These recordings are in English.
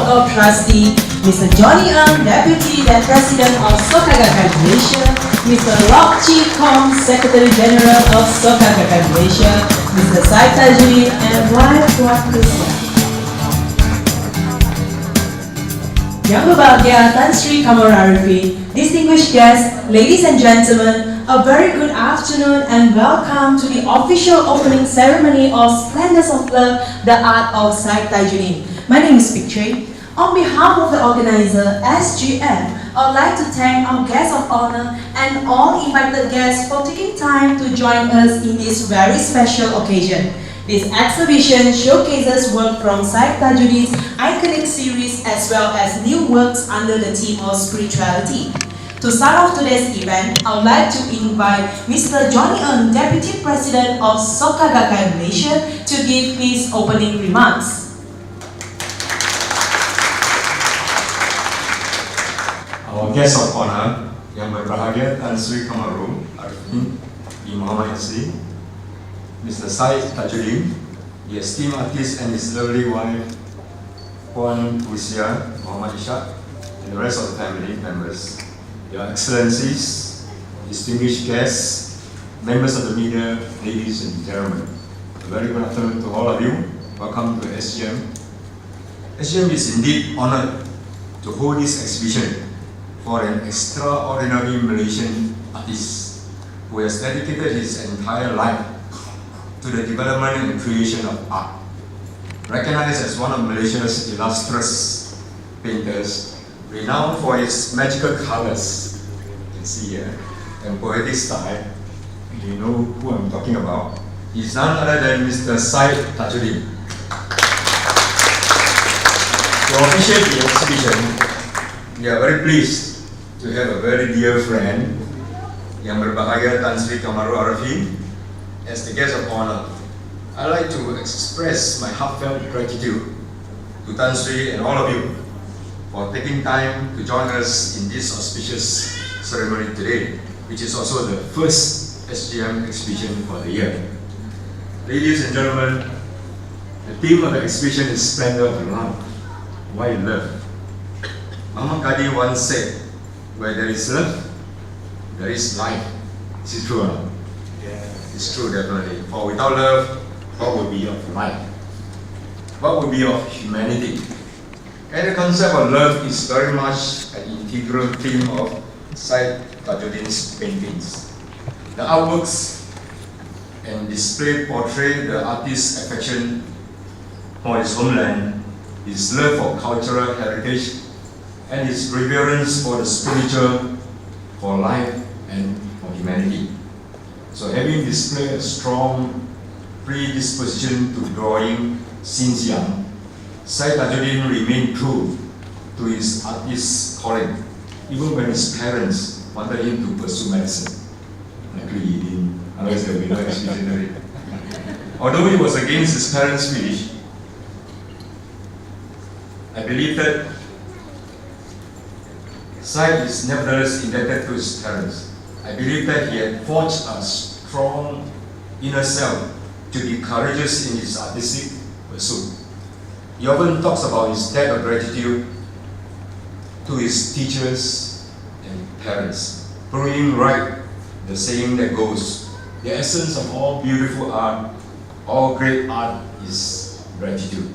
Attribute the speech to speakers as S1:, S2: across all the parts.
S1: of Trustees, Mr. Johnny Ng, Deputy President of Soka Gakkai Malaysia, Mr. Lok Chi Kong, Secretary General of Soka Gakkai Malaysia, Mr. Syed Thajudeen, and wife Tuan Krisna. Yang berbahagia Tan Sri Qamar Arifin, distinguished guests, ladies and gentlemen, a very good afternoon and welcome to the official opening ceremony of Splendours of Love, the Art of Syed Thajudeen. My name is Victory. On behalf of the organizer, SGM, I would like to thank our guests of honor and all invited guests for taking time to join us in this very special occasion. This exhibition showcases work from Syed Thajudeen's iconic series as well as new works under the theme of spirituality. To start off today's event, I would like to invite Mr. Johnny Ng, Deputy President of Soka Gakkai Malaysia, to give his opening remarks.
S2: Our guest of honor, Yang berbahagia Tan Sri Qamar Arifin, Muhammad Yassi, Mr. Syed Thajudeen, the esteemed artist and his lovely wife, Puan Usia, Muhammad Ishak, and the rest of the family members, Your Excellencies, distinguished guests, members of the media, ladies and gentlemen. A very good afternoon to all of you. Welcome to SGM. SGM is indeed honored to hold this exhibition for an extraordinary Malaysian artist who has dedicated his entire life to the development and creation of art. Recognized as one of Malaysia's illustrious painters, renowned for its magical colors, you can see here, and poetic style, you know who I'm talking about. He's none other than Mr. Syed Thajudeen. To officiate the exhibition, we are very pleased to have a very dear friend, Yang berbahagia Tan Sri Qamar Arifin, as the guest of honor. I'd like to express my heartfelt gratitude to Tan Sri and all of you for taking time to join us in this auspicious ceremony today, which is also the first SGM exhibition for the year. Ladies and gentlemen, the theme of the exhibition is Splendour of Love. Why love? Muhammad Qadi once said, where there is love, there is life. Is it true or not? It's true, definitely. For without love, what would be of life? What would be of humanity? And the concept of love is very much an integral theme of Syed Thajudeen's paintings. The artworks and display portray the artist's affection for his homeland, his love for cultural heritage, and his reverence for the spiritual, for life, and for humanity. So having displayed a strong predisposition to drawing since young, Syed Thajudeen remained true to his artist's calling, even when his parents wanted him to pursue medicine. Luckily he didn't, otherwise there would be no exhibition. Although he was against his parents' wish, I believe that Syed is nevertheless indebted to his parents. I believe that he had forged a strong inner self to be courageous in his artistic pursuit. He often talks about his debt of gratitude to his teachers and parents, proving right the saying that goes, the essence of all beautiful art, all great art is gratitude.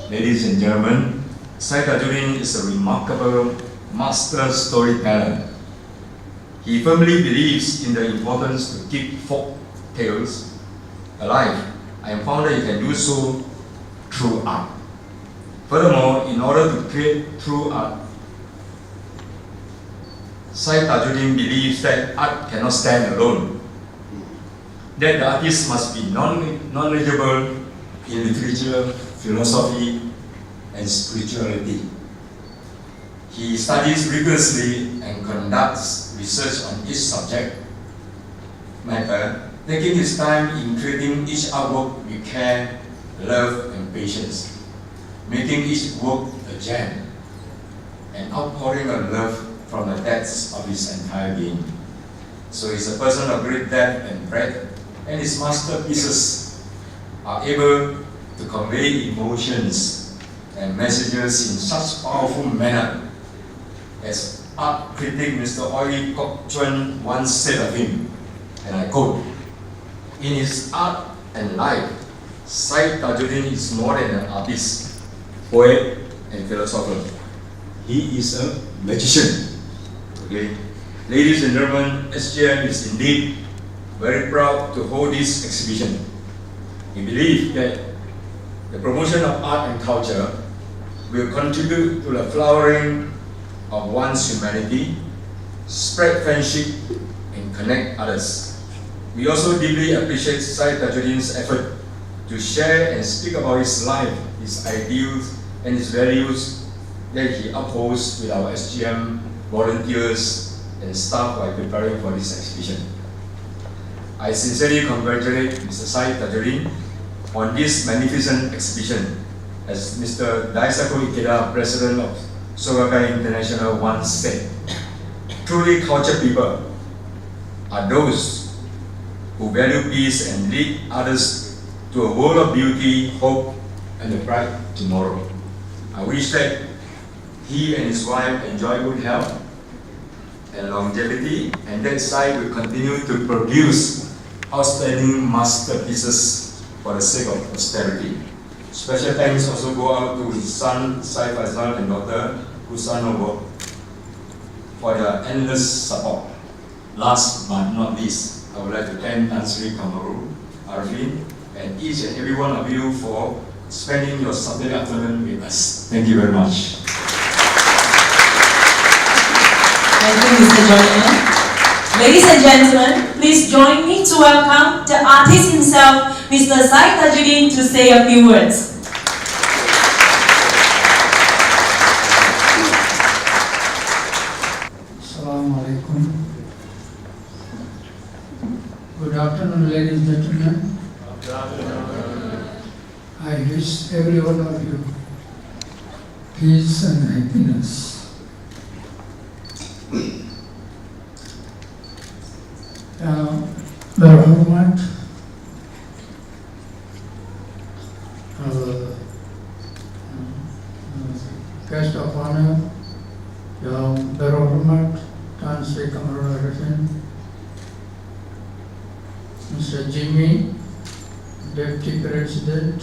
S2: Ladies and gentlemen, Syed Thajudeen is a remarkable master storyteller. He firmly believes in the importance to keep folk tales alive, and found that he can do so through art. Furthermore, in order to create true art, Syed Thajudeen believes that art cannot stand alone, that the artist must be knowledgeable in literature, philosophy, and spirituality. He studies rigorously and conducts research on each subject matter, taking his time in creating each artwork with care, love, and patience, making each work a gem, and outpouring of love from the depths of his entire being. So he's a person of great depth and breadth, and his masterpieces are able to convey emotions and messages in such powerful manner. As art critic Mr. Oi Kok Chuan once said of him, and I quote, "In his art and life, Syed Thajudeen is more than an artist, poet, and philosopher. He is a magician." Okay. Ladies and gentlemen, SGM is indeed very proud to hold this exhibition. We believe that the promotion of art and culture will contribute to the flowering of one's humanity, spread friendship, and connect others. We also deeply appreciate Syed Thajudeen's effort to share and speak about his life, his ideals, and his values that he upholds with our SGM volunteers and staff while preparing for this exhibition. I sincerely congratulate Mr. Syed Thajudeen on this magnificent exhibition. As Mr. Daisaku Ikeda, President of Soka Gakkai International, once said, "Truly cultured people are those who value peace and lead others to a world of beauty, hope, and a bright tomorrow." I wish that he and his wife enjoy good health and longevity, and that Syed will continue to produce outstanding masterpieces for the sake of posterity. Special thanks also go out to his son, Syed Faisal, and daughter, Kusanovo, for their endless support. Last but not least, I would like to thank Tan Sri Kamaru, Arvin, and each and every one of you for spending your Saturday afternoon with us. Thank you very much.
S1: Thank you, Mr. Johnny. Ladies and gentlemen, please join me to welcome the artist himself, Mr. Syed Thajudeen, to say a few words.
S3: Assalamu alaikum. Good afternoon, ladies and gentlemen. I wish every one of you peace and happiness. Berhormat guest of honor, Yang Berhormat Tan Sri Kamaruddin, Mr. Jimmy, Deputy President,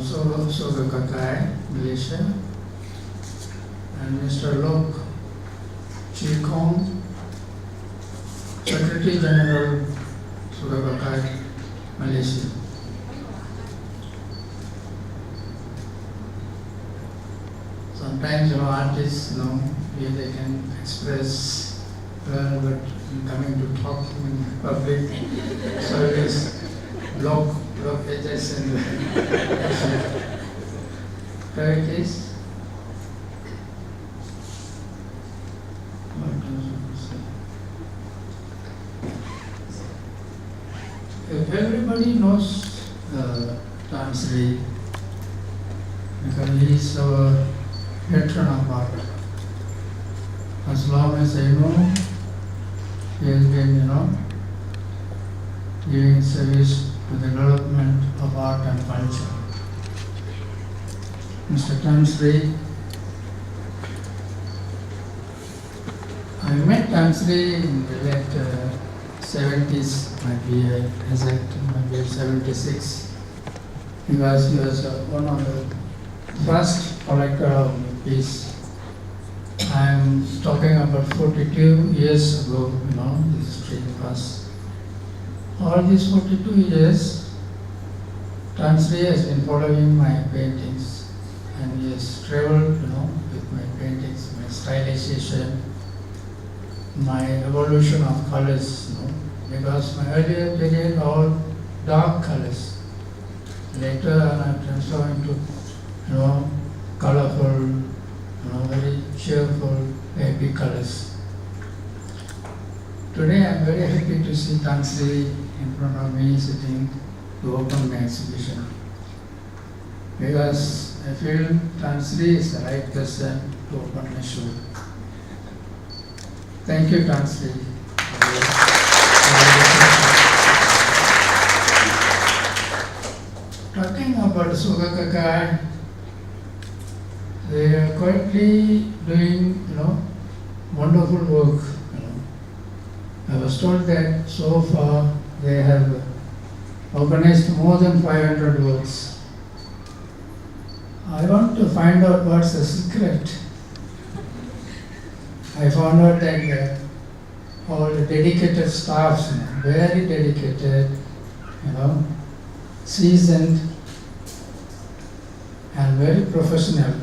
S3: Soka Gakkai, Malaysia, and Mr. Lok Chikong, Secretary General, Soka Gakkai, Malaysia. Sometimes artists, they can express well, but coming to talk in public, so it is blockages and there it is. If everybody knows Tan Sri, because he is our patron of art. As long as I know, he has been, giving service to the development of art and culture. Mr. Tan Sri, I met Tan Sri in the late 70s, might be exact, might be 76, because he was one of the first collector of the piece. I am talking about 42 years ago, this history was. All these 42 years, Tan Sri has been following my paintings, and he has traveled, with my paintings, my stylization, my evolution of colors, because my earlier period all dark colors. Later I transformed into, colorful, very cheerful, happy colors. Today I am very happy to see Tan Sri in front of me sitting to open my exhibition, because I feel Tan Sri is the right person to open my show. Thank you, Tan Sri. Talking about Soka Gakkai, They are quietly doing, wonderful work. I was told that so far they have organized more than 500 works. I want to find out what's the secret. I found out that all the dedicated staffs, very dedicated, seasoned and very professional.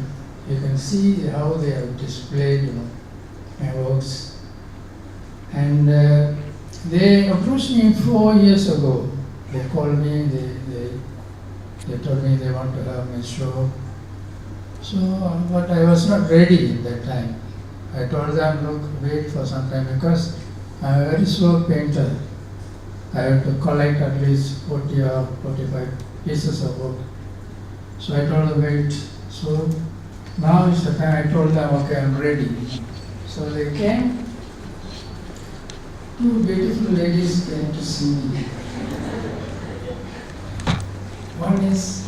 S3: You can see how they have displayed, my works. And they approached me 4 years ago. They called me, they told me they want to have my show. So, but I was not ready at that time. I told them, look, wait for some time because I'm a very slow painter. I have to collect at least 40 or 45 pieces of work. So I told them, wait. So now is the time I told them, okay, I'm ready. So they came. Two beautiful ladies came to see me. One is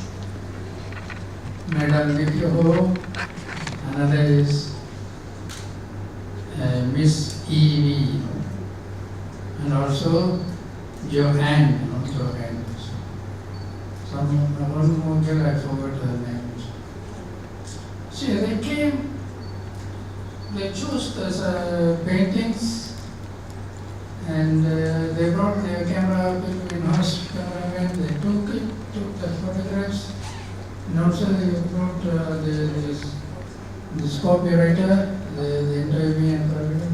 S3: Madam Nikyo, another is Miss E.V. and also Joanne. Joanne. One more girl, I forgot her name. See, they came, they chose the paintings and they brought their camera, in-house cameraman, they took the photographs, and also they brought this copywriter, they interviewed me and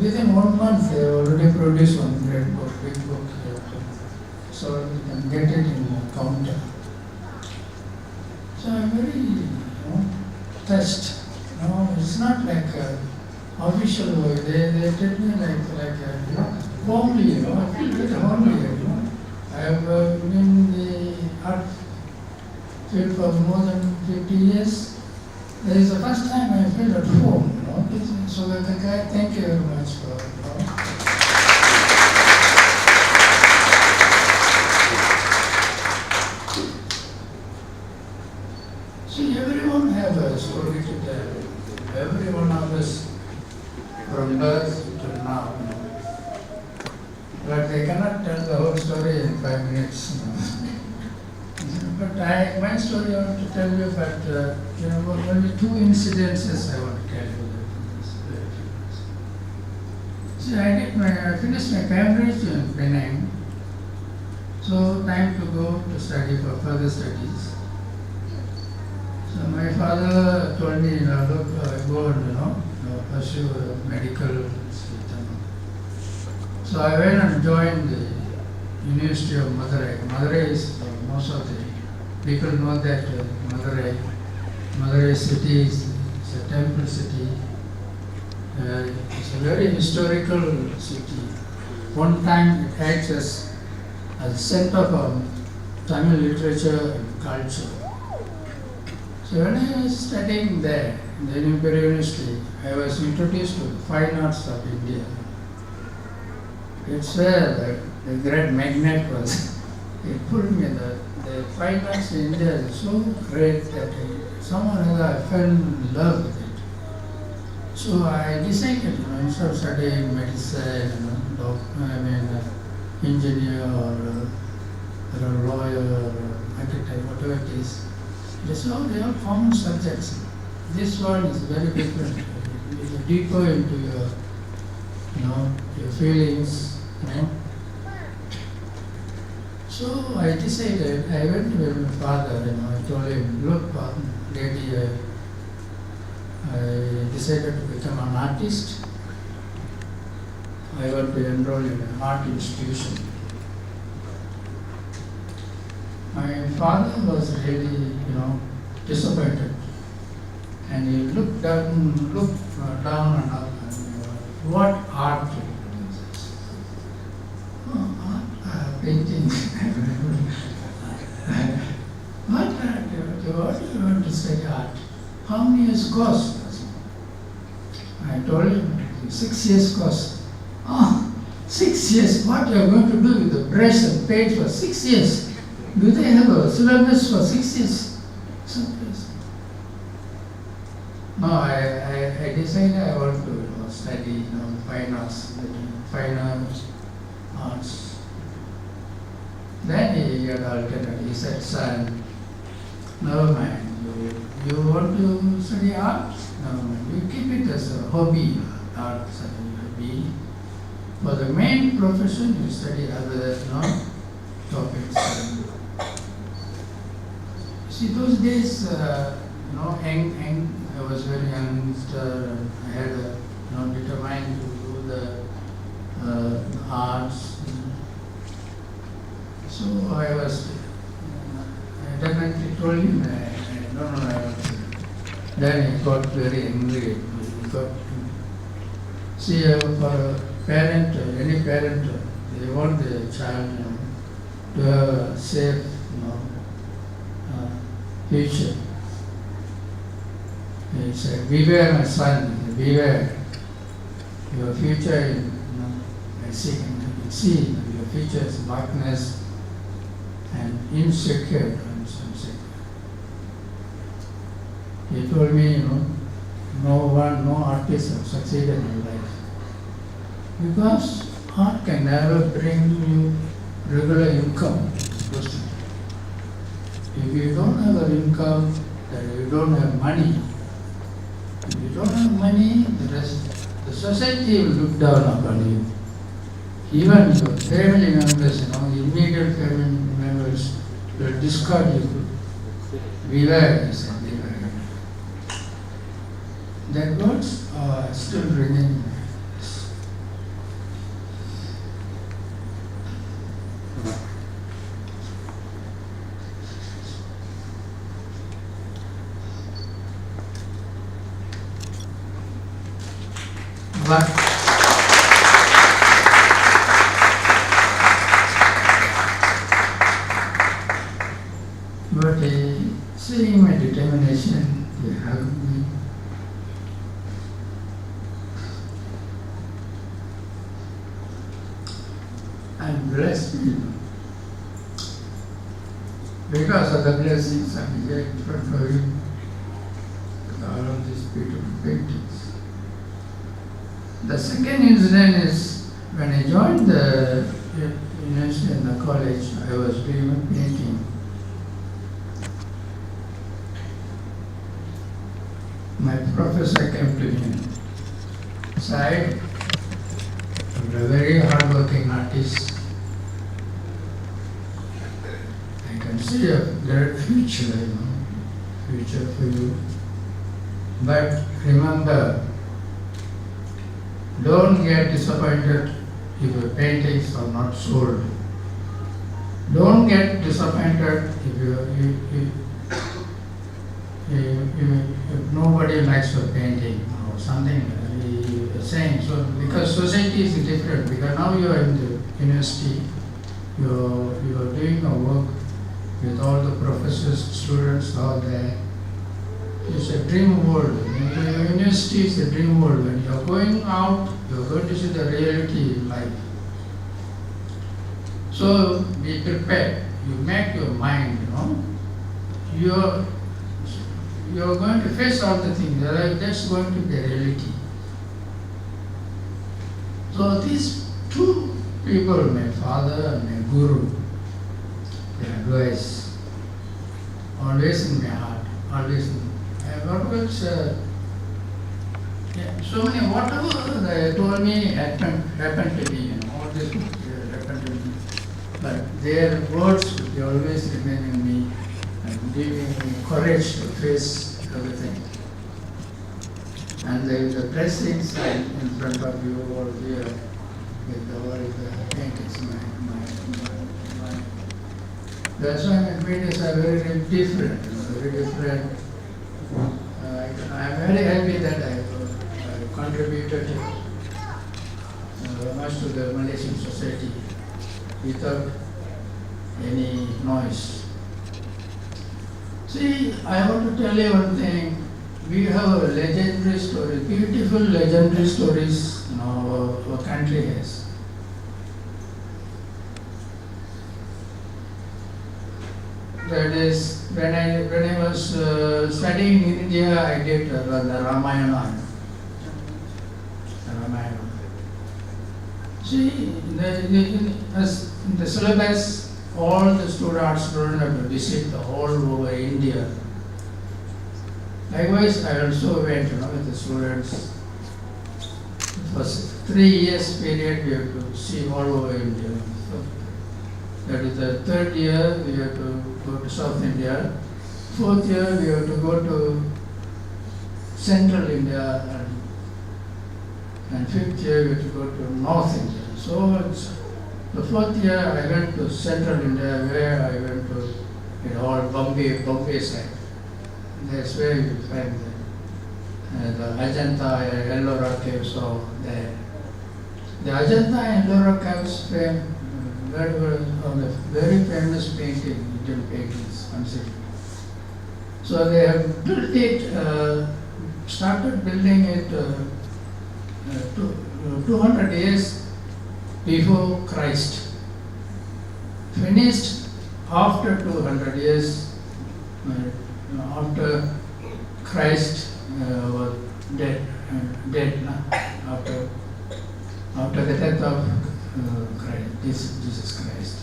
S3: within 1 month they already produced one great book, big book. So you can get it in the counter. So I'm very touched. It's not like official work. They treat me like homely. I feel very homely. I have been in the art field for more than 50 years. This is the first time I feel at home. So the guy, thank you very much for. See, everyone has a story to tell. Every one of us, from birth to now. But they cannot tell the whole story in 5 minutes. But my story I want to tell you, but only 2 incidences I want to tell you. See, I finished my Cambridge in Penang. So time to go to study for further studies. So my father told me, look, go and pursue medical. So I went and joined the University of Madurai. Madurai is most of the people know that Madurai city is a temple city. It's a very historical city. One time it acts as a center for Tamil literature and culture. So when I was studying there, in the Imperial University, I was introduced to the fine arts of India. It's where the great magnet was. It pulled me. The fine arts in India is so great that somehow or other I fell in love with it. So I decided, instead of studying medicine, engineer or a lawyer or architect, whatever it is, they are common subjects. This one is very different. It's deeper into your feelings. So I decided, I went to my father, I told him, look, Daddy, I decided to become an artist. I want to enroll in an art institution. My father was really, disappointed. And he looked down and up and what art is this? Oh, art, painting. What art? What do you want to study art? How many years course? I told him, 6 years course. 6 years, what you are going to do with the brush and paint for 6 years? Do they have a syllabus for 6 years? No, I decided I want to study fine arts. Then he had alternative. He said, son, never mind. You want to study art? Never mind. You keep it as a hobby, art as a hobby. For the main profession, you study other topics. See, those days, young, I was very youngster. I had determined to do the arts. So I was definitely told him I don't know. Then he got very angry. See, for a parent, any parent, they want the child to have a safe future. He said, beware my son, beware. Your future is, see, your future is darkness and insecure. He told me, no artist has succeeded in life. Because art can never bring you regular income. If you don't have an income, then you don't have money. If you don't have money, the society will look down upon you. Even your family members, immediate family members will discard you. Beware, he said, beware. That words are still ringing. But seeing my determination, they hugged me. I'm blessed, because of the blessings I'm here in front of you, all of these beautiful paintings. The second incident is when I joined the university and the college, I was doing painting. My professor came to me, Syed, you're a very hardworking artist. I can see a great future, future for you. But remember, don't get disappointed if your paintings are not sold. Don't get disappointed if nobody likes your painting or something you're saying. So because society is different, because now you are in the university, you are doing a work with all the professors, students, all there. It's a dream world. The university is a dream world. When you are going out, you are going to see the reality in life. So be prepared. You make your mind, You are going to face all the things. That's going to be a reality. So these two people, my father and my guru, their advice, always in my heart, always in so many, whatever they told me happened to me, all this happened to me. But their words will always remain in me and giving me courage to face everything. And the blessings in front of you over here with all the paintings, my that's why my paintings are very different, very different. I'm very happy that I contributed much to the Malaysian society without any noise. See, I want to tell you one thing. We have a legendary story, beautiful legendary stories our country has. that is, when I was studying in India, I did the Ramayana. See, in the syllabus, all the students have to visit all over India. Likewise, I also went, with the students. It was 3 years period we have to see all over India. So, that is the 3rd year we have to go to South India. 4th year we have to go to Central India, and 5th year we have to go to North India. So the 4th year I went to Central India, where I went to all Bombay side. That's where you find the Ajanta and Ellora caves over there. The Ajanta and Ellora caves very famous painting, Indian paintings considered. So they have built it, started building it 200 years before Christ. Finished after 200 years, after Christ was dead, after the death of Christ, Jesus Christ.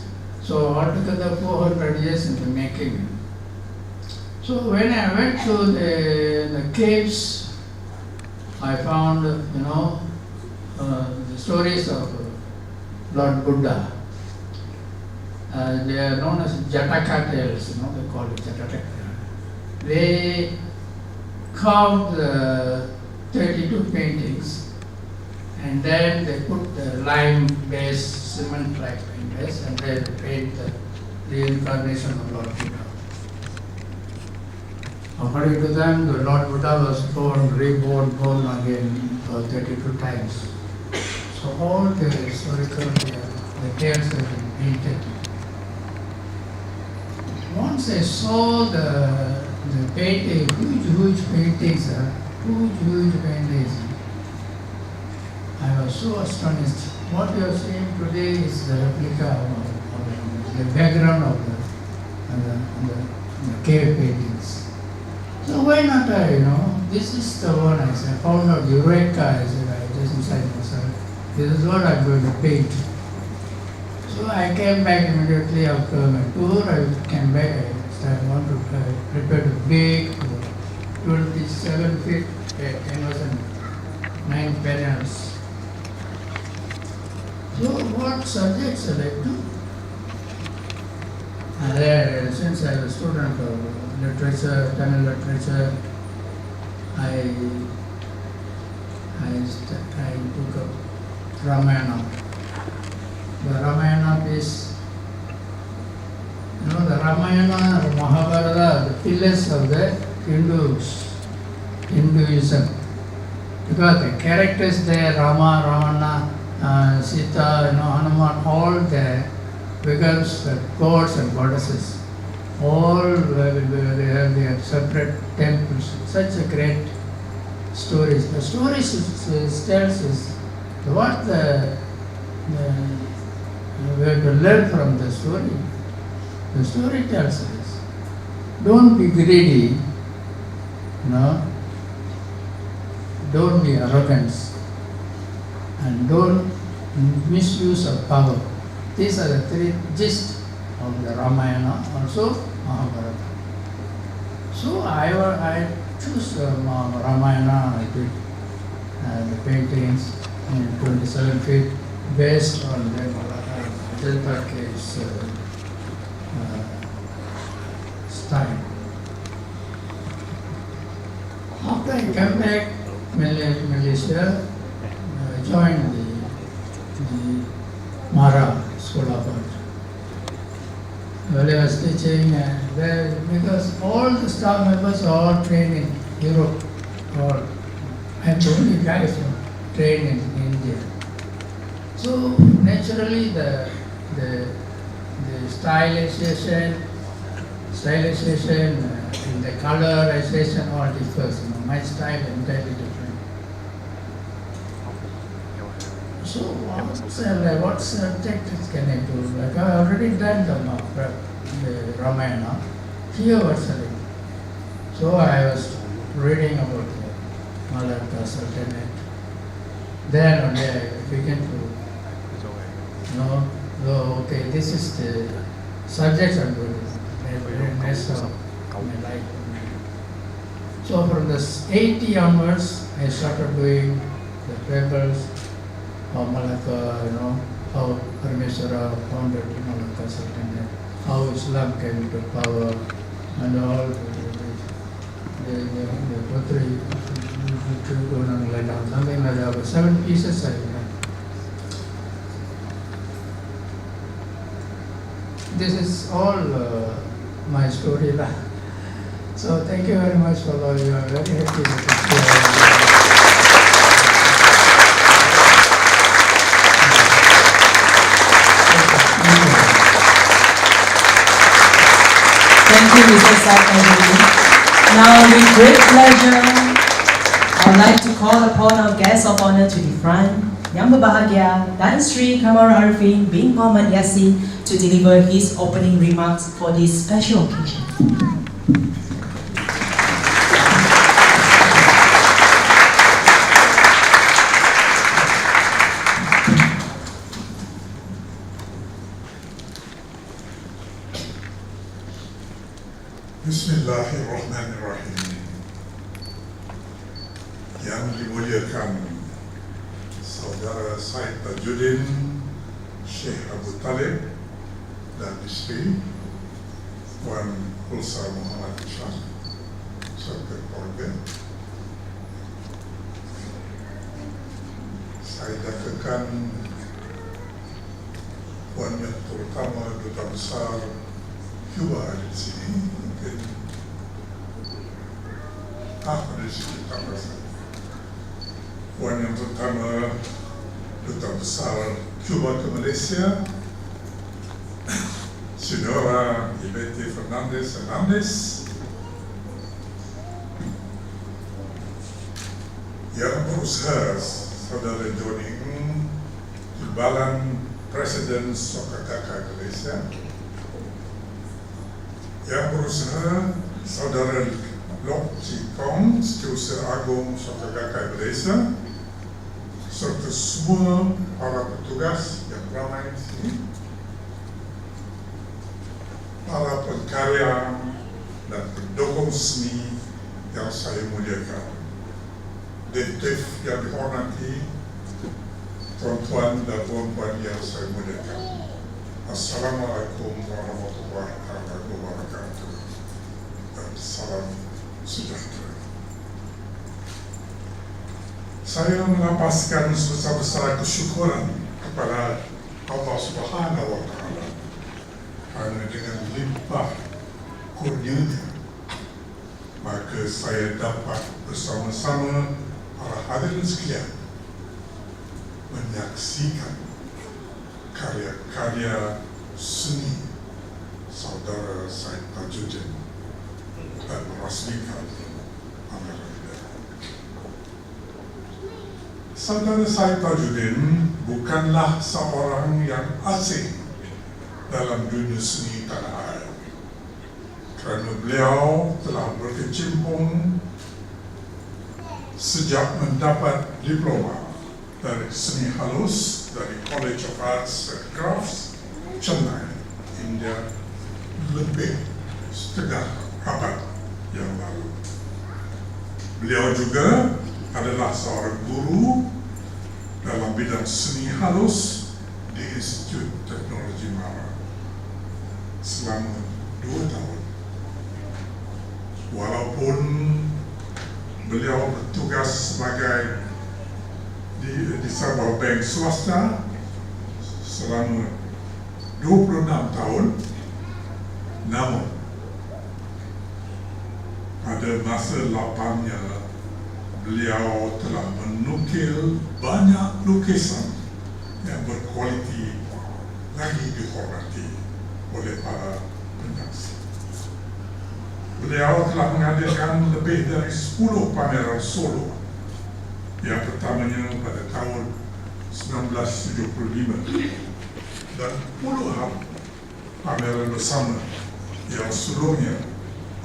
S3: So altogether 400 years in the making. So when I went to the caves, I found, the stories of Lord Buddha. They are known as Jataka tales, they call it Jataka. They carved the 32 paintings, and then they put the lime-based cement-like paintings, and they paint the reincarnation of Lord Buddha. According to them, the Lord Buddha was born, reborn, born again 32 times. So all the historical the tales have been painted. Once I saw the painting, huge paintings, huge paintings, I was so astonished. What you are seeing today is the replica of the background of the cave paintings. So why not this is the one I said, I found out Eureka, I said, I just inside myself, this is what I'm going to paint. So I came back immediately after my tour, I came back, I want to prepare a big 27 feet canvas and 9 panels. So what subjects I like to? Since I was a student of literature, Tamil literature, I took up Ramayana. The Ramayana is, the Ramayana or Mahabharata, the pillars of the Hinduism. Because the characters there, Rama, Ravana, Sita, Hanuman, all there becomes gods and goddesses. All they have separate temples. Such a great stories. The stories tells us what we have to learn from the story. The story tells us, don't be greedy, don't be arrogant, and don't misuse of power. These are the 3 gist of the Ramayana, also Mahabharata. So I choose Ramayana. I did the paintings in 27 feet based on the Ajanta caves style. After I came back Malaysia, I joined the Mara School of Art. While I was teaching there, because all the staff members are all trained in Europe, or I'm the only guy from trained in India. So naturally the stylization and the colorization all differs. My style is entirely different. So what subject can I do? Like I already done the Ramayana. here virtually. So I was reading about the Malacca Sultanate. Then only I began to know, okay, this is the subject I'm going to rest of my life. So from the 80 onwards, I started doing the papers of Malacca, how Parmeshwara founded Malacca Sultanate, how Islam came to power, and all the poetry, something like that. 7 pieces I have. This is all my story. So thank you very much for all. You are very happy with this.
S1: Thank you, Mr. Syed Thajudeen. Now, with great pleasure, I would like to call upon our guest of honor to the front, Yang Berbahagia Tan Sri Qamar Arifin bin Muhammad Yassin, to deliver his opening remarks for this special occasion.
S4: Bismillahirrahmanirrahim. Yang dimuliakan Saudara Syed Thajudeen, Syekh Abu Talib dan isteri Puan Hulsa Muhammad Shah serta keluarga. Saya nyatakan Puan yang terutama Duta Besar Cuba ada di sini, mungkin apa di sini tak rasa. Puan yang pertama Duta Besar Cuba ke Malaysia, Senora Ibete Fernandez, yang berusaha Saudara Johnny Timbalan Presiden Soka Gakkai Malaysia, yang berusaha Saudara Lok Chi Kong, Setiausaha Agung Soka Gakkai Malaysia, serta semua para petugas yang ramai di sini, para pengkarya dan pendukung seni yang saya muliakan, detektif yang dihormati, tuan-tuan dan puan-puan yang saya muliakan. Assalamualaikum warahmatullahi wabarakatuh dan salam sejahtera. Saya melapaskan sebesar-besar kesyukuran kepada Allah Subhanahu wa Ta'ala kerana dengan limpah kurnianya maka saya dapat bersama-sama para hadirin sekalian menyaksikan karya-karya seni Saudara Syed Thajudeen dan merasmikan pameran ini. Saudara Syed Thajudeen bukanlah seorang yang asing dalam dunia seni tanah air, kerana beliau telah berkecimpung sejak mendapat diploma dari seni halus dari College of Arts and Crafts, Chennai, India, lebih setengah abad yang lalu. Beliau juga adalah seorang guru dalam bidang seni halus di Institut Teknologi Mara selama 2 tahun. Walaupun beliau bertugas sebagai di sebuah bank swasta selama 26 tahun, namun pada masa lapangnya beliau telah menukil banyak lukisan yang berkualiti lagi dihormati oleh para penyaksi. Beliau telah mengadakan lebih dari 10 pameran solo. Yang pertamanya pada tahun 1975 dan puluhan pameran bersama yang sebelumnya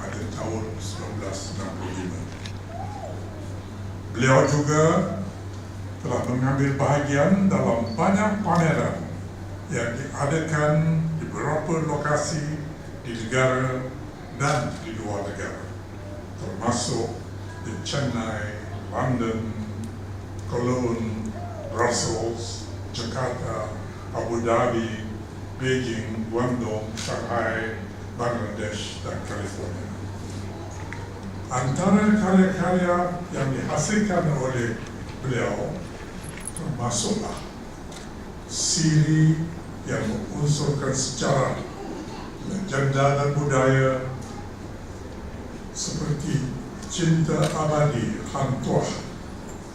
S4: pada tahun 1965. Beliau juga telah mengambil bahagian dalam banyak pameran yang diadakan di beberapa lokasi di negara dan di luar negara, termasuk di Chennai, London, Cologne, Brussels, Jakarta, Abu Dhabi, Beijing, Guangdong, Shanghai, Bangladesh, dan California. Antara karya-karya yang dihasilkan oleh beliau termasuklah siri yang mengunsurkan sejarah, legenda dan budaya seperti cinta abadi Hang Tuah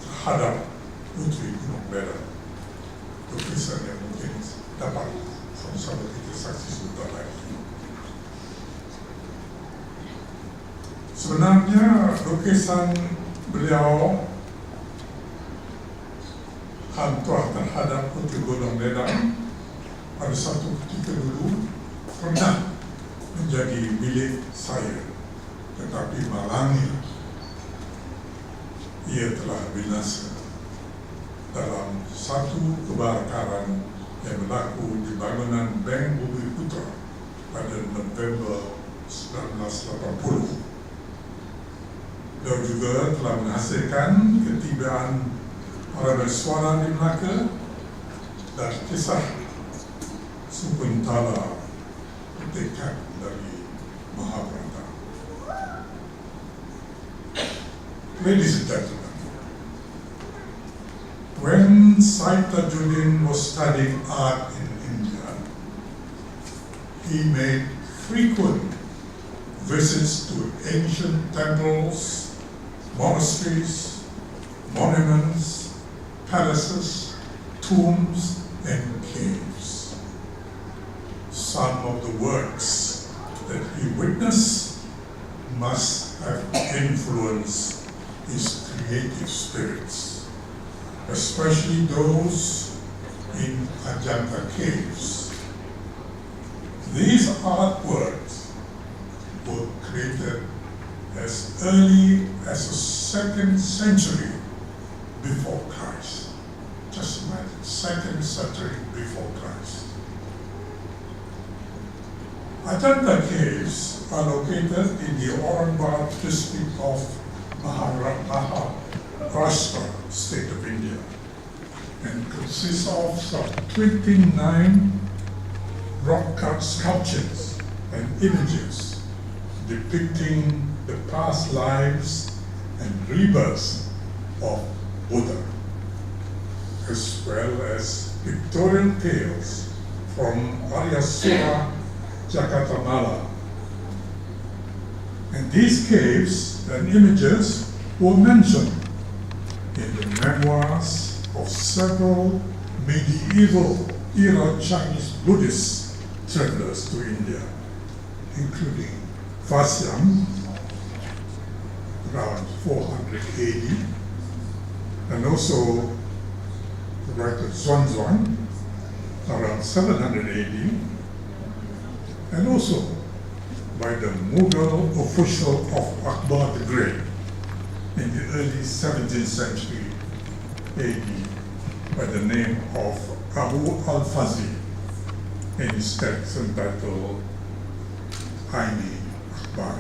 S4: terhadap Putri Gunung Medan. Lukisan yang mungkin dapat sama-sama kita saksi sebentar lagi. Sebenarnya lukisan beliau Hang Tuah terhadap Putri Gunung Medan pada satu ketika dulu pernah menjadi milik saya, tetapi malangnya ia telah binasa dalam satu kebakaran yang berlaku di bangunan Bank Bumi Putra pada November 1980. Beliau juga telah menghasilkan ketibaan para bersuara di Melaka dan kisah Sukuntala Petikat dari Mahabharata. Ladies and gentlemen, when Syed Thajudeen was studying art in India, he made frequent visits to ancient temples, monasteries, monuments, palaces, tombs, and caves. Some of the works that he witnessed must have influenced his creative spirits, especially those in Ajanta caves. These artworks were created as early as the 2nd century before Christ. Just imagine, 2nd century before Christ. Ajanta caves are located in the Aurangabad district of Maharashtra state of India and consists of some 29 rock-cut sculptures and images depicting the past lives and rebirths of Buddha, as well as pictorial tales from Aryasura Jakarta. And these caves and images were mentioned in the memoirs of several medieval era Chinese Buddhist travelers to India, including Faxiang around 400 AD, and also the writer Xuanzang around 700 AD, and also by the Mughal official of Akbar the Great in the early 17th century AD by the name of Abu al-Fazi in his text entitled Aini Akbar.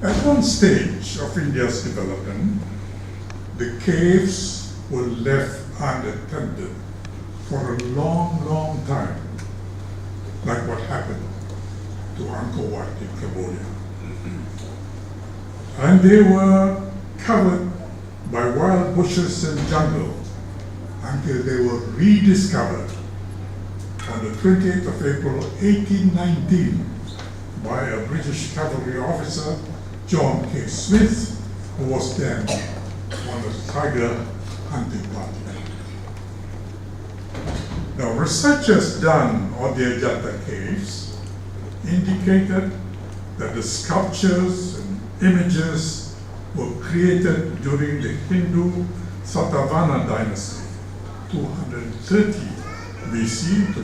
S4: At one stage of India's development, the caves were left unattended for a long time, like what happened to Angkor Wat in Cambodia. And they were covered by wild bushes and jungle until they were rediscovered on the 28th of April 1819 by a British cavalry officer, John K. Smith, who was then on a tiger hunting party. Now, researchers done on the Ajanta caves indicated that the sculptures and images were created during the Hindu Satavahana dynasty, 230 BC to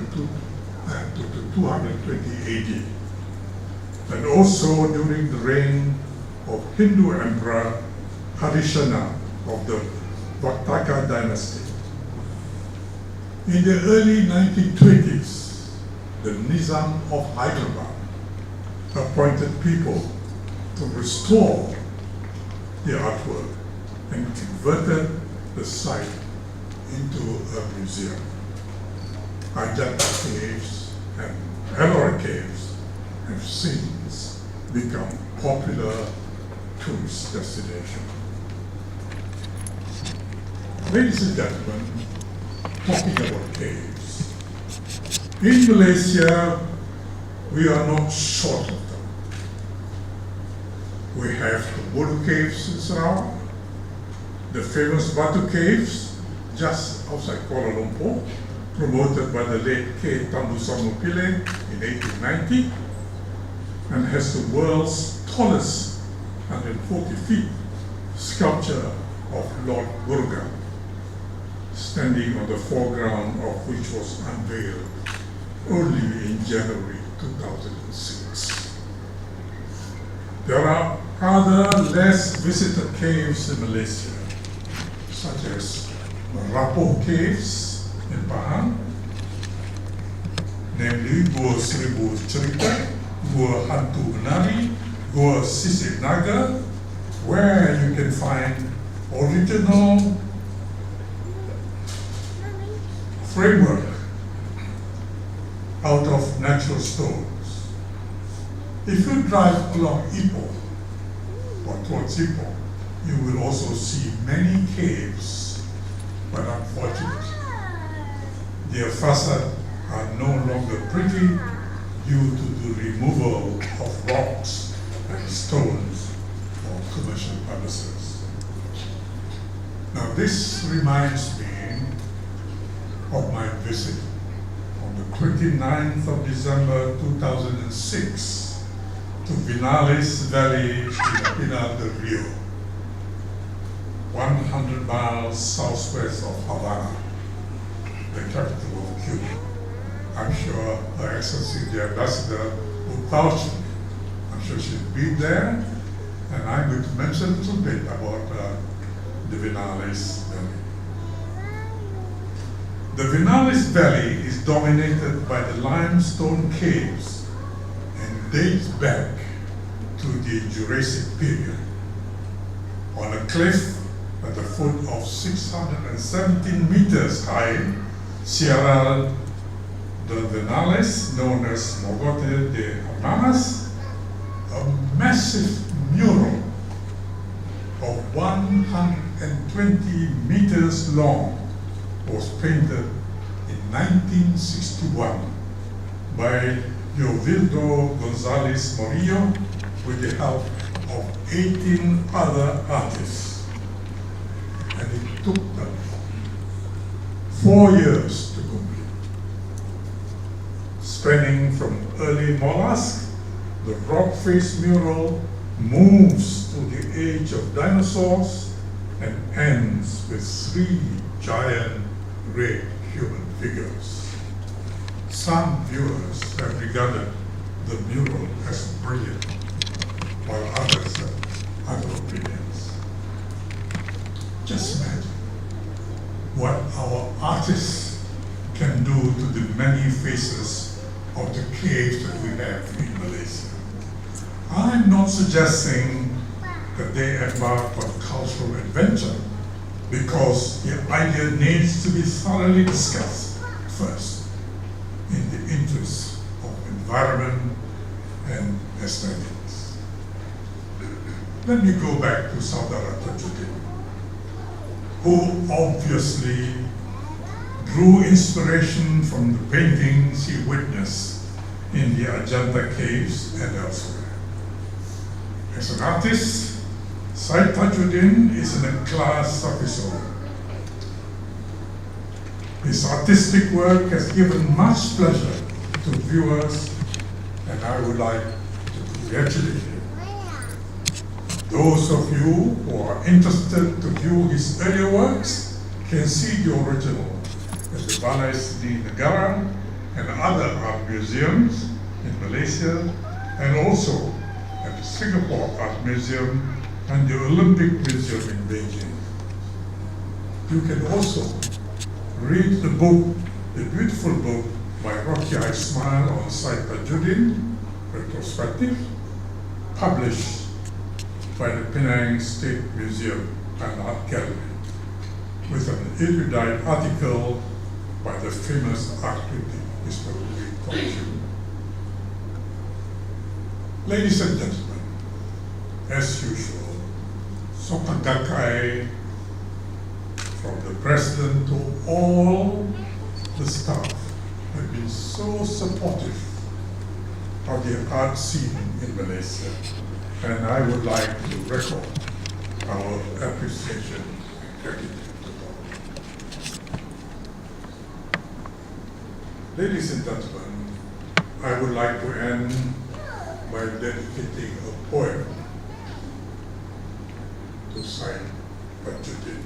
S4: 220 AD. and also during the reign of Hindu Emperor Harishana of the Vaktaka dynasty. In the early 1920s, the Nizam of Hyderabad appointed people to restore the artwork and converted the site into a museum. Ajanta caves and Ellora caves have since become popular tourist destination. Ladies and gentlemen, talking about caves. In Malaysia, we are not short of them. We have the Bulu Caves in Sarawak, the famous Batu Caves just outside Kuala Lumpur, promoted by the late K. Tambusono Pillay in 1890, and has the world's tallest 140 feet sculpture of Lord Murugan, standing on the foreground of which was unveiled only in January 2006. There are other less visited caves in Malaysia, such as Merapoh Caves in Pahang, namely Gua Seribu Cerita, Gua Hantu Menari, Gua Sisip Naga, where you can find original framework out of natural stones. If you drive along Ipoh or towards Ipoh, you will also see many caves, but unfortunately, their facades are no longer pretty due to the removal of rocks and stones for commercial purposes. Now this reminds me of my visit on the 29th of December 2006 to Vinales Valley in Pinar del Rio, 100 miles southwest of Havana, the capital of Cuba. I'm sure Her Excellency the Ambassador will vouch for me. I'm sure she'll be there, and I'm going to mention a little bit about the Vinales Valley. The Vinales Valley is dominated by the limestone caves and dates back to the Jurassic period. On a cliff at the foot of 617 meters high, Sierra de Vinales, known as Mogote de Hermanas, a massive mural of 120 meters long was painted in 1961 by Giovildo Gonzalez Morillo with the help of 18 other artists. And it took them 4 years to complete. Spanning from early mollusk, the rock-faced mural moves to the age of dinosaurs and ends with 3 giant red human figures. Some viewers have regarded the mural as brilliant, while others have other opinions. Just imagine what our artists can do to the many faces of the caves that we have in Malaysia. I'm not suggesting that they embark on cultural adventure, because the idea needs to be thoroughly discussed first in the interest of environment and aesthetics. Let me go back to Syed Thajudeen, who obviously drew inspiration from the paintings he witnessed in the Ajanta caves and elsewhere. As an artist, Syed Thajudeen is in a class of his own. His artistic work has given much pleasure to viewers, and I would like to congratulate him. Those of you who are interested to view his earlier works can see the original at the Balai Seni Negara and other art museums in Malaysia and also at the Singapore Art Museum and the Olympic Museum in Beijing. You can also read the book, the beautiful book by Rocky Ismail on Syed Thajudeen, retrospective, published by the Penang State Museum and Art Gallery, with an erudite article by the famous art critic, Mr. Louis Kong. Ladies and gentlemen, as usual, Soka Gakkai, from the president to all the staff, have been so supportive of the art scene in Malaysia, and I would like to record our appreciation and gratitude to them. Ladies and gentlemen, I would like to end by dedicating a poem to Syed Thajudeen.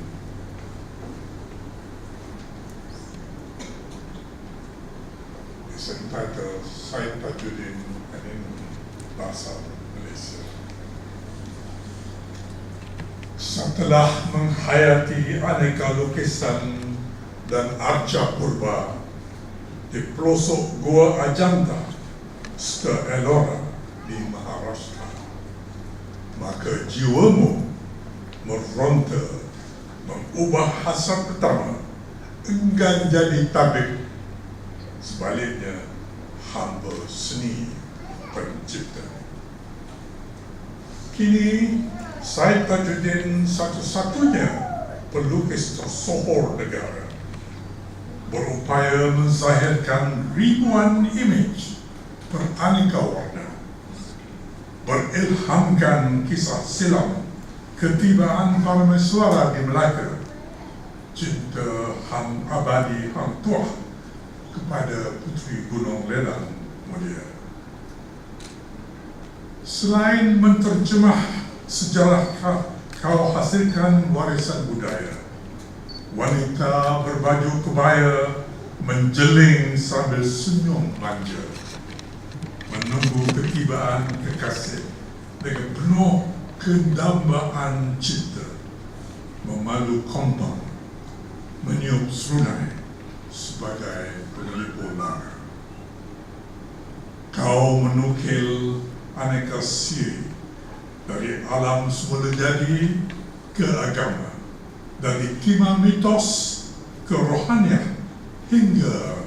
S4: It's entitled Syed Thajudeen and in Bahasa Malaysia. Setelah menghayati aneka lukisan dan arca purba di pelosok Gua Ajanta, serta Ellora di Maharashtra, maka jiwamu meronta mengubah hasrat pertama enggan jadi tabib, sebaliknya hamba seni pencipta. Kini Syed Thajudeen satu-satunya pelukis tersohor negara, berupaya menzahirkan ribuan imej beraneka warna, berilhamkan kisah silam ketibaan Parameswara di Melaka, cinta hang abadi hang tuah kepada Puteri Gunung Lelang mulia. Selain menterjemah sejarah, kau hasilkan warisan budaya. Wanita berbaju kebaya menjeling sambil senyum manja, menunggu ketibaan kekasih dengan penuh kedambaan cinta, memalu kompang, meniup serunai sebagai penglipur lara. Kau menukil aneka siri dari alam semula jadi ke agama, dari kima mitos ke rohaniah hingga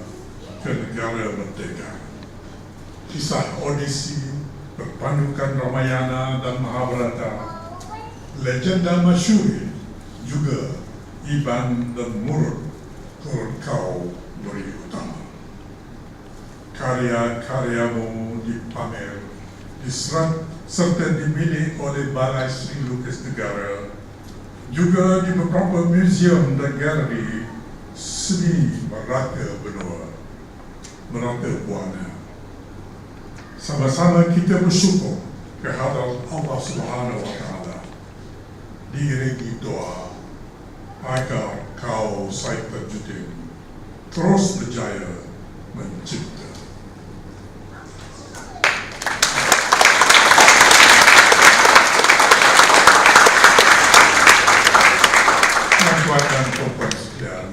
S4: ke negara merdeka. Kisah Odisi, perpadukan Ramayana dan Mahabharata, legenda masyhur juga Iban dan Murud turut kau beri utama. Karya-karyamu dipamer, diserat serta dimiliki oleh Balai Seni Lukis Negara, juga di beberapa museum dan galeri seni merata benua, merata buana. Sama-sama kita bersyukur kehadrat Allah Subhanahu Wa Taala, diiringi doa agar kau Syed Thajudeen terus berjaya mencipta. Tuan-tuan dan puan-puan sekalian,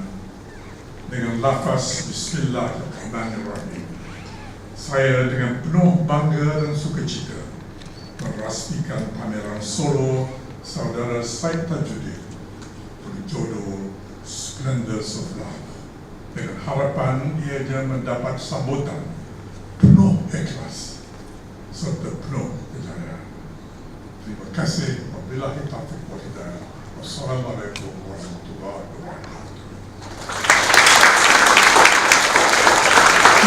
S4: dengan lafaz Bismillahirrahmanirrahim, saya dengan penuh bangga dan sukacita merasmikan pameran solo saudara Syed Thajudeen berjudul Splendours of Love, dengan harapan ia mendapat sambutan penuh ikhlas serta penuh kejayaan. Terima kasih. Wabillahi taufiq wal hidayah. Wassalamualaikum warahmatullahi wabarakatuh.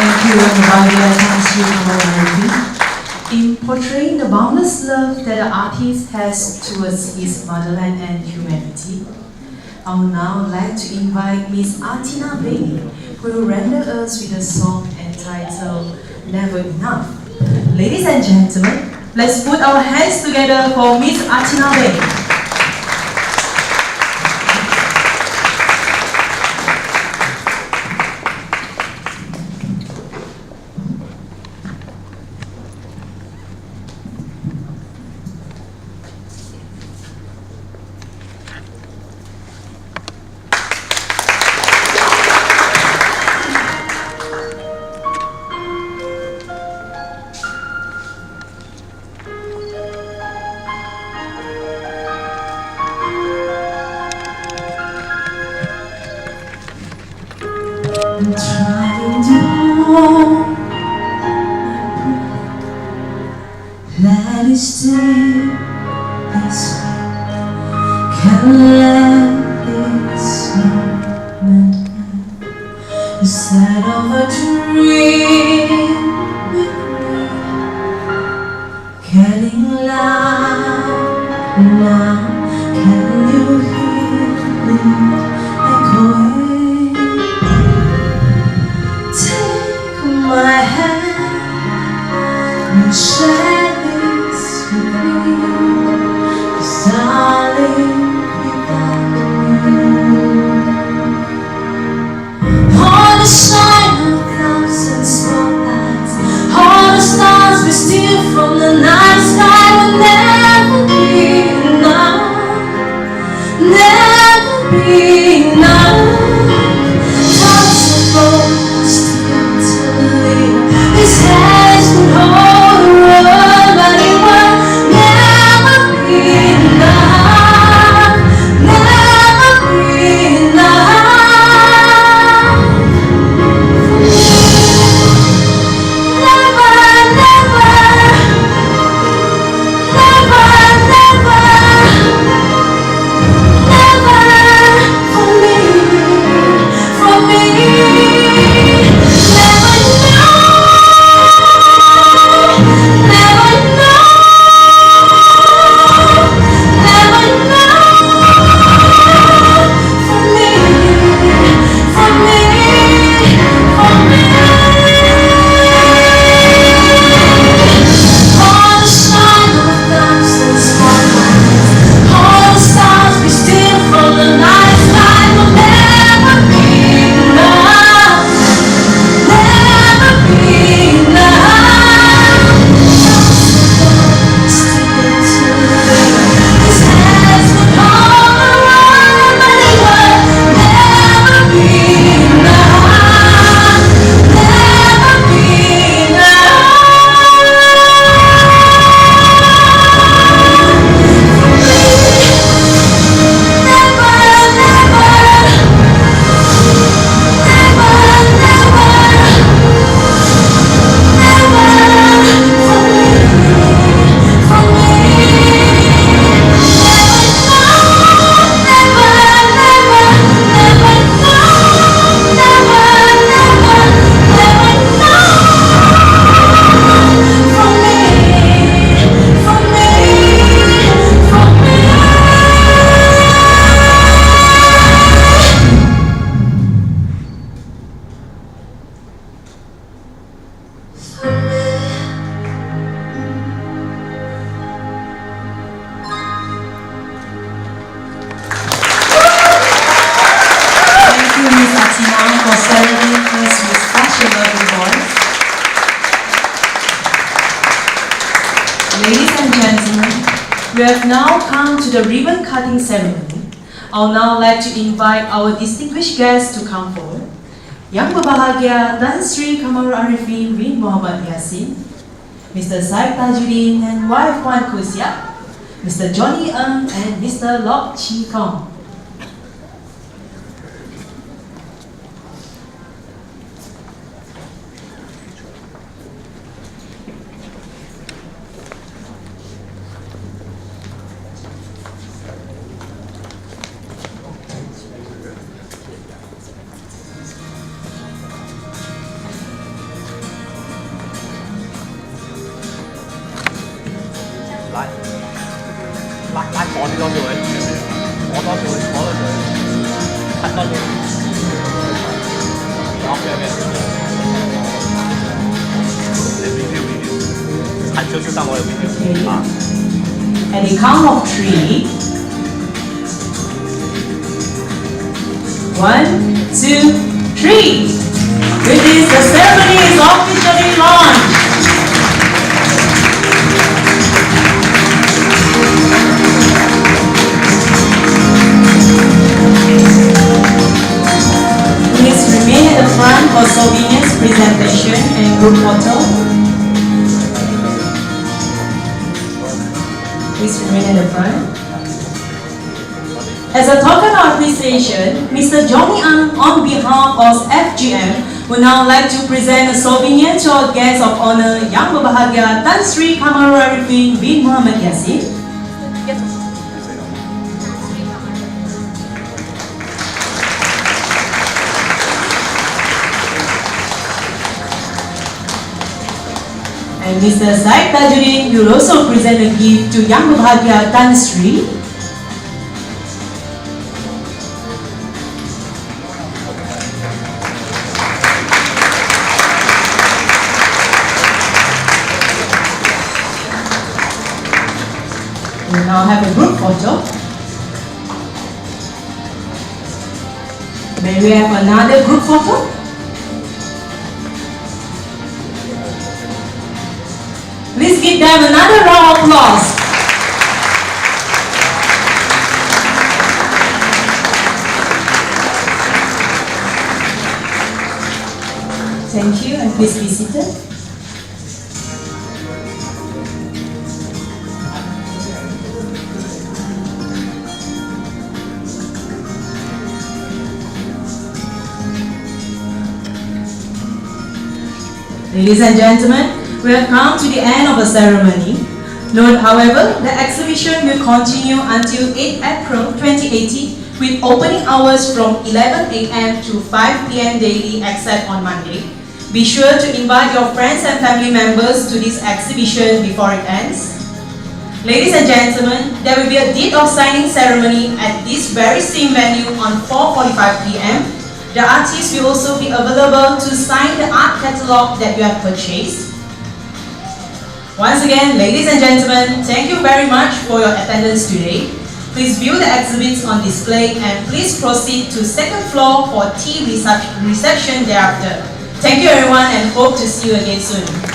S1: Thank you, Navalia Tansi Kamararfi. In portraying the boundless love that the artist has towards his motherland and humanity, I would now like to invite Miss Atina Bey, who will render us with a song entitled Never Enough. Ladies and gentlemen, let's put our hands together for Miss Atina Bey. this can let this moment end. Instead of a dream with me getting loud now, can you hear it echoing? Take my hand and share this with me, 'cause darling, without you, all the shine of thousand spotlights, all the stars we steal from the night sky will never be enough, never be enough. Possible still to live, his hands would hold the world, but it will never be enough, never be enough. Never, for serenading us with such a lovely voice. Ladies and gentlemen, we have now come to the ribbon cutting ceremony. I would now like to invite our distinguished guests to come forward. Yang berbahagia Tan Sri Kamarul Arifin bin Muhammad Yassin, Mr. Syed Thajudeen and wife Puan Kusiap, Mr. Johnny Ng and Mr. Lok Chi Kong.
S5: 拉趕多咗佢，攞多咗佢，攞多咗佢，cut多咗佢。OK，你 review， cut 少少得我哋 review 啊。
S1: At the count of 3, 1, 2, 3. With this, the ceremony is officially launched. Please remain at the front for souvenirs presentation and group photo. Please remain at the front. As a token of appreciation, Mr. Johnny Ng, on behalf of FGM, would now like to present a souvenir to our guest of honor, Yang Berbahagia Tan Sri Kamarul Arifin bin Muhammad Yassin. And Mr. Syed Thajudeen will also present a gift to Yang Berbahagia Tan Sri. We now have a group photo. May we have another group photo? Please give them another round of applause. Thank you, and please be seated. Ladies and gentlemen, we have come to the end of the ceremony. Note, however, the exhibition will continue until 8 April 2018 with opening hours from 11 a.m. to 5 p.m. daily except on Monday. Be sure to invite your friends and family members to this exhibition before it ends. Ladies and gentlemen, there will be a deed of signing ceremony at this very same venue on 4:45 p.m. The artist will also be available to sign the art catalogue that you have purchased. Once again, ladies and gentlemen, thank you very much for your attendance today. Please view the exhibits on display and please proceed to second floor for tea reception thereafter. Thank you everyone and hope to see you again soon.